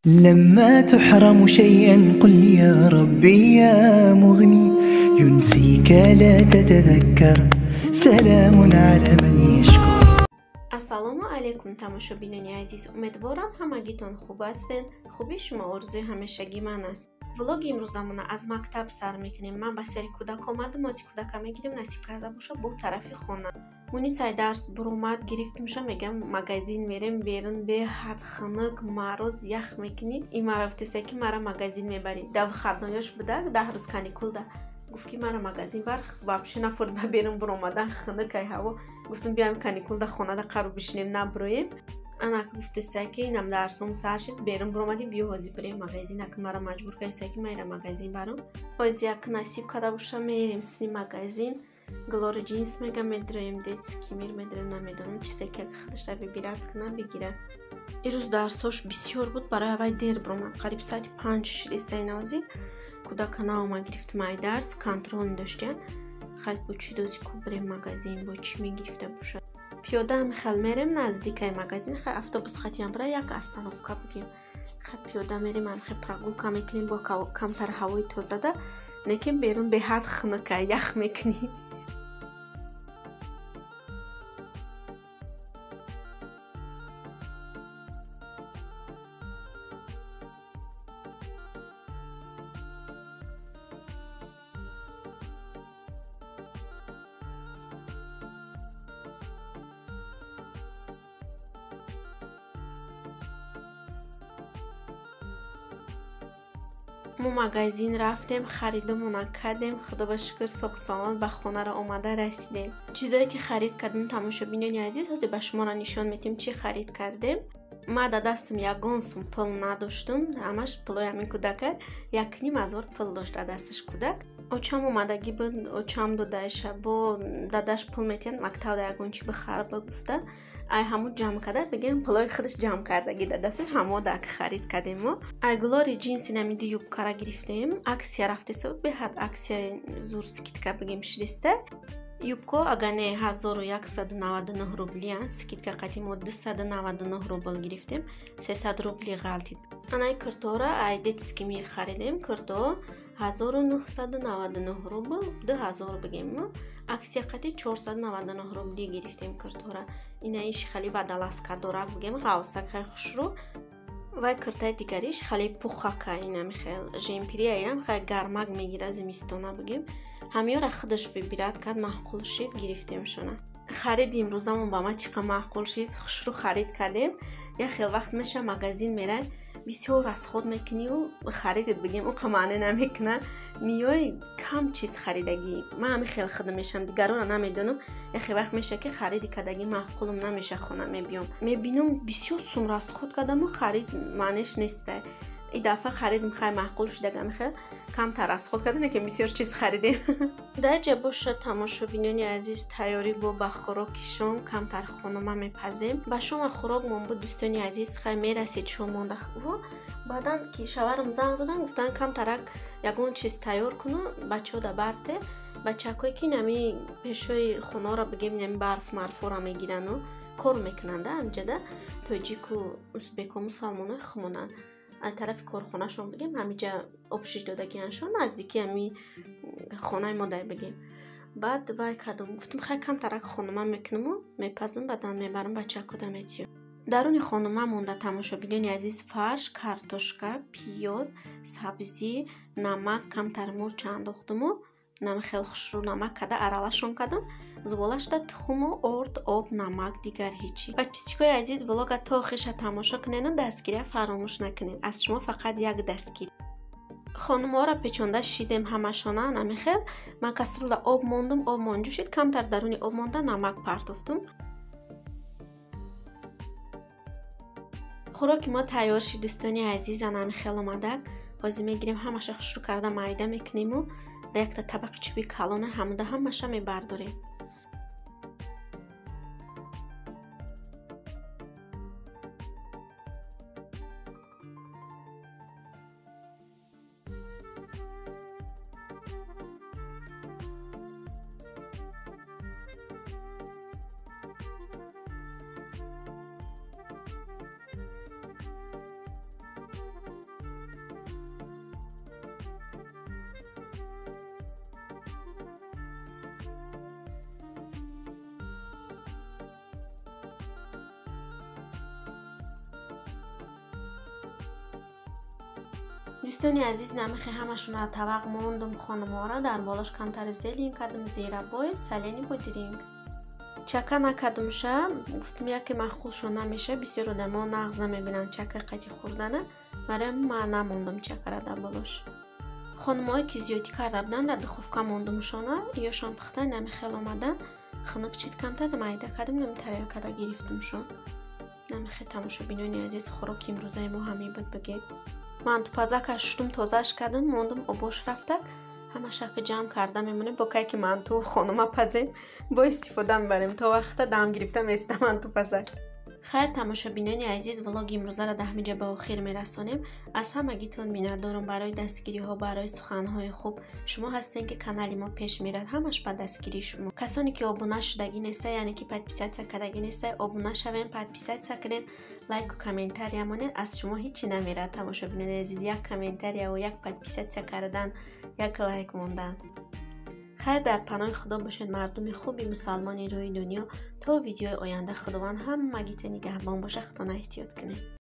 لما تحرم شيئا قل يا ربي يا مغني ينسيك لا تتذكر سلام على من يشكر. ассалому алайкум тамошобинони азиз, умедворам ҳамагитон хуб ҳастен. хуби шумо орзуи ҳамешагӣ ман аст. влоги имрӯзамона аз мактаб сар мекунем. ман ба сери кӯдак омадам, ози кӯдака мегирем, насиб карда боша бо тарафи хона. муни сай дарс буромад гирифтимша, мегам магазин мерем, берун беҳад хунук мароз ях мекуним. И мара гуфтеса ки мара магазин мебарӣ. Дав харноёш будак 10 рӯз каникулда. گفت که مرا مگزین بر واپش نفرد با بیرون برآمدن خنده که هوا. گفتم بیایم کانیکول در خانه در قرار بشینیم نبرویم. انا گفت سعی اینم درسم سر شد بیرون برآمدیم بیا هزی بریم مگزین که مرا مجبور کنی سعی میرم مگزین برام. هزی یک نصیب کرده باشم میریم سری مگزین. گلوری جینس میگم میدریم دیتسکی میدریم نمیدونم چیزی که خودش را ببیرد کنه بگیره. ایروز درسش بسیار بود برای وای دیر برآمد. قریب ساعت 5 نوزی. کودک ناوما گرفت مای درس کنترل داشتن. خیلی بچی دوزی کو بریم مگزین بچی میگرفته باشه. پیاده هم خیلی میریم نزدیکای مگزین. خیلی اتوبوس خطیم برای یک استانوفکا بگیم. خیلی پیاده میریم هم خیلی پراگول میکنیم با کمتر هوای تازه ده. نکیم بیرون به حد خنکه یخ میکنیم. ما مگزین رفتیم خریدمون کردیم. خدا به شکر ساخت به خانه را آمده رسیدیم. چیزایی که خرید کردیم تماشابینان عزیز حاضر به شما را نشان میدیم چی خرید کردیم. ما در دستم یگان سوم پول نداشتم. همش پولای همین کودک 1,500 پول داشت در دستش کودک. اوچم اومدگی بود. اوچم داداش با داداش پول میتین مکتب در یگان چی بخره بگفته. ای همون جمع کرده بگیم پولای خودش جمع کردگی داداش همو دک خرید کردیم. ما گلوری جینسی نمیدی یوبکارا گرفتیم. اکسیا رفته سود به حد اکسیا زور سکیتکا بگیم شلیسته. یوبکو اگانه 1199 روبلی است. سکیتکا قدیم 299 روبل گرفتیم. 300 روبلی غلطید. انای کرتورا ایدیتسکی میر خریدیم. کرتو 1999 روبل 2000 بگیم. اکسیا قدی 499 روبلی گرفتیم کرتورا. اینایش خیلی بدلاس کدورک بگیم. خواستک خیلی خوش رو. و کرتای دیگریش خیلی پوخکه. اینم خیلی جمپری ایرم خیلی گرمک میگیره زمستونه بگیم. همیار خودش ببیرد کرد معقول شد گرفتیم شونه. خریدیم روزامون با ما چقدر معقول شد خوش رو خرید کردیم. یا خیلی وقت میشه مگزین میره بسیار از خود میکنی و خریدت بگیم اون قمانه نمیکنه میای کم چیز خریدگی. من همین خیلی خود میشم دیگران نمیدونم. یا خیلی وقت میشه که خریدی کردگی معقولم نمیشه خونه میبینم بسیار سوم راست خود کردم و خرید معنیش نیسته. این دفعه خریدم خیلی معقول شده خیلی کم تر از خود کردن که بسیار چیز خریدیم. در جبوش تماشابینان عزیز تیاری با خوراکشون کمتر خانوما میپزیم. با شما خوراک من بود دوستان عزیز خیلی میرسید شما و بعدن که شوهرم زنگ زدن گفتن کم ترک یگون چیز تیار کنو بچه دا برته. بچه کوی که نمی پیشوی خونه را بگیم نمی برف مرفو را میگیرن و کار میکنن ده همجده تاجیک و ازبک و مسلمان خمونن. از طرف کارخانه شون بگیم همینجا آبشش دادگیانشون نزدیکی همی خانه مادر بگیم. بعد وای کدوم گفتم خیلی کم ترک خانوما میکنم و میپزم بعدن میبرم بچه کدام ایتیو. درون خانوما مونده تماشابینان عزیز فرش، کارتوشکا، پیاز، سبزی، نمک کمتر مرچ انداختم و نم خیلی خوش رو نمک کده ارالشون کدم. زبالش ده تخم و ارد آب نمک دیگر هیچی. و پیچکای عزیز ولاگ تا آخرش تماشا کنین و دستگیری فراموش نکنین. از شما فقط یک دستگیری. خانم ها را پیچانده شیدیم همشانه نمیخیل. من کسرول آب موندم آب مانجو شد کمتر درون آب مونده نمک پرتفتم. خوراک ما تیار شد دوستانی عزیز نمیخیل اومدک. بازی میگیریم همش خوش رو کرده مایده میکنیم و در یک طبق چوبی کلانه همونده همش میبرداریم. دوستانی عزیز نمیخی همشون را طبق موندم خانمارا در بالاش کمتر زیلین کدم زیرا بایل سالینی بودرینگ چکه نکدمشه گفتم یکی مخول شو نمیشه بسیار آدما نغز نمیبینن چکه قطی خوردنه برای من نموندم چکه را در بالاش خانمایی که زیادی کرده بودن در دخوفکه موندمشانه یا شان پخته نمیخیل آمدن خنک چیت کمتر نمیده کدم نمیتره کده گرفتمشون نمیخی تماشا بینانی عزیز خوراک امروزه ما همی بود بگیم من تو پزک شدم تازهش کردم موندم آباش رفته همه شک جمع کرده میمونه با که من تو خانم پزین با استفاده میبریم تا وقت دم گرفتم است من تو پزک خیر تماشا بینانی عزیز ولاگ امروزه را در همینجا به آخر میرسونیم از همگیتون میnnتدارم برای دستگیری ها برای سخن های خوب شما هستین که کانال ما پیش میرد همش با دستگیری شما کسانی که آبونه شدگی نیسته یعنی که подписаться کردگی نیسته آبونه شوین подписаться کنین لایک و کامنتاری همونه از شما هیچی نمیره تماشا بینانی عزیز یک کامنتاری و یک подписаться کردن یک لایک موندن خیر در پناه خدا باشید مردم خوبی مسلمانی روی دنیا تا ویدیو آینده خداوند همگیتون نگهبان باشه خدا احتیاط کنید